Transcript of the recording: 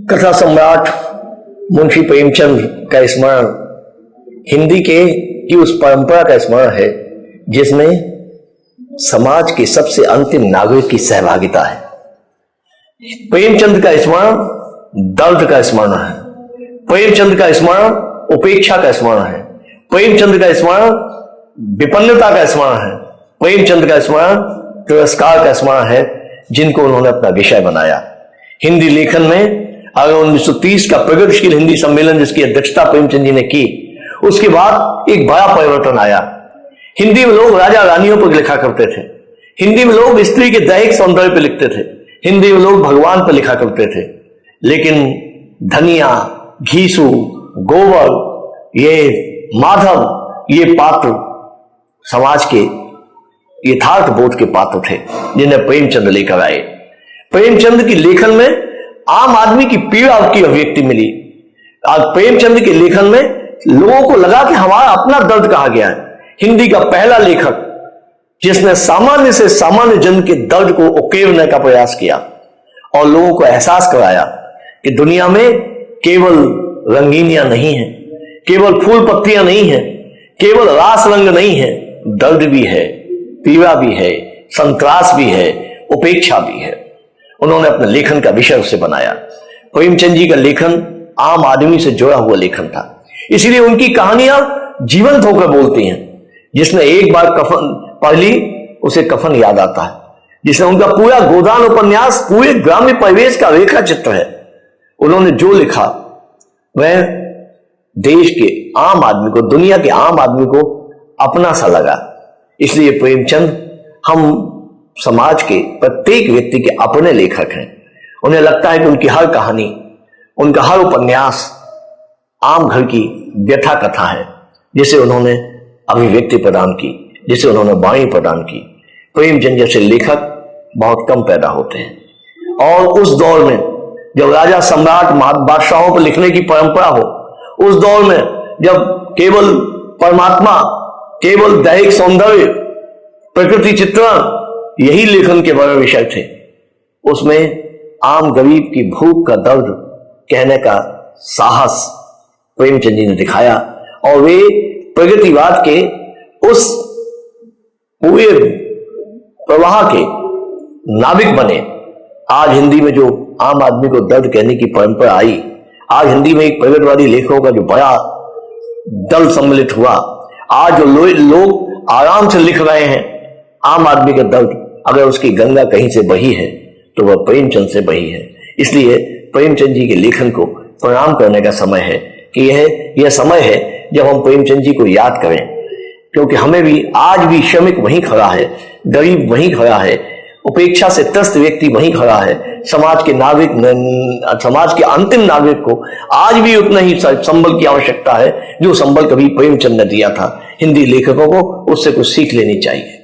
कथा सम्राट मुंशी प्रेमचंद का स्मरण हिंदी की उस परंपरा का स्मरण है जिसमें समाज के सबसे अंतिम नागरिक की सहभागिता है। प्रेमचंद का स्मरण दर्द का स्मरण है, प्रेमचंद का स्मरण उपेक्षा का स्मरण है, प्रेमचंद का स्मरण विपन्नता का स्मरण है, प्रेमचंद का स्मरण तिरस्कार का स्मरण है, जिनको उन्होंने अपना विषय बनाया। हिंदी लेखन में अगर 1930 का प्रगतिशील हिंदी सम्मेलन जिसकी अध्यक्षता प्रेमचंद जी ने की, उसके बाद एक बड़ा परिवर्तन आया। हिंदी में लोग राजा रानियों पर लिखा करते थे, हिंदी में लोग स्त्री के दैहिक सौंदर्य पर लिखते थे, हिंदी में लोग भगवान पर लिखा करते थे। लेकिन धनिया, घीसू, गोबर, ये माधव, ये पात्र समाज के यथार्थ बोध के पात्र थे जिन्हें प्रेमचंद लेकर आए। प्रेमचंद की लेखन में आम आदमी की पीड़ा की अभिव्यक्ति मिली। आज प्रेमचंद के लेखन में लोगों को लगा कि हमारा अपना दर्द कहा गया है। हिंदी का पहला लेखक जिसने सामान्य से सामान्य जन के दर्द को उकेरने का प्रयास किया और लोगों को एहसास कराया कि दुनिया में केवल रंगीनियां नहीं है, केवल फूल पत्तियां नहीं है, केवल रास रंग नहीं है, दर्द भी है, पीड़ा भी है, संत्रास भी है, उपेक्षा भी है। उन्होंने अपने लेखन का विषय उससे बनाया। प्रेमचंद जी का लेखन आम आदमी से जुड़ा हुआ लेखन था, इसीलिए उनकी कहानियां जीवंत होकर बोलती हैं। जिसने एक बार कफन पढ़ ली उसे कफन याद आता है। जिसने उनका पूरा गोदान उपन्यास पूरे ग्राम्य परिवेश का रेखा चित्र है। उन्होंने जो लिखा वह देश के आम आदमी को, दुनिया के आम आदमी को अपना सा लगा। इसलिए प्रेमचंद हम समाज के प्रत्येक व्यक्ति के अपने लेखक हैं। उन्हें लगता है कि उनकी हर कहानी, उनका हर उपन्यास आम घर की व्यथा कथा है जिसे उन्होंने अभिव्यक्ति प्रदान की, जिसे उन्होंने वाणी प्रदान की। प्रेमचंद जैसे लेखक बहुत कम पैदा होते हैं। और उस दौर में जब राजा सम्राट बादशाहों पर लिखने की परंपरा हो, उस दौर में जब केवल परमात्मा, केवल दैहिक सौंदर्य, प्रकृति चित्रण यही लेखन के बड़े विषय थे, उसमें आम गरीब की भूख का दर्द कहने का साहस प्रेमचंद जी ने दिखाया और वे प्रगतिवाद के उस पूरे प्रवाह के नाविक बने। आज हिंदी में जो आम आदमी को दर्द कहने की परंपरा आई, आज हिंदी में एक प्रगतिवादी लेखकों का जो बड़ा दल सम्मिलित हुआ, आज जो लोग आराम से लिख रहे हैं आम आदमी का दर्द, अगर उसकी गंगा कहीं से बही है तो वह प्रेमचंद से बही है। इसलिए प्रेमचंद जी के लेखन को प्रणाम करने का समय है कि यह समय है जब हम प्रेमचंद जी को याद करें, क्योंकि हमें भी आज भी श्रमिक वहीं खड़ा है, गरीब वहीं खड़ा है, उपेक्षा से त्रस्त व्यक्ति वहीं खड़ा है। समाज के नागरिक, समाज के अंतिम नागरिक को आज भी उतना ही संबल की आवश्यकता है जो संबल कभी प्रेमचंद ने दिया था। हिंदी लेखकों को उससे कुछ सीख लेनी चाहिए।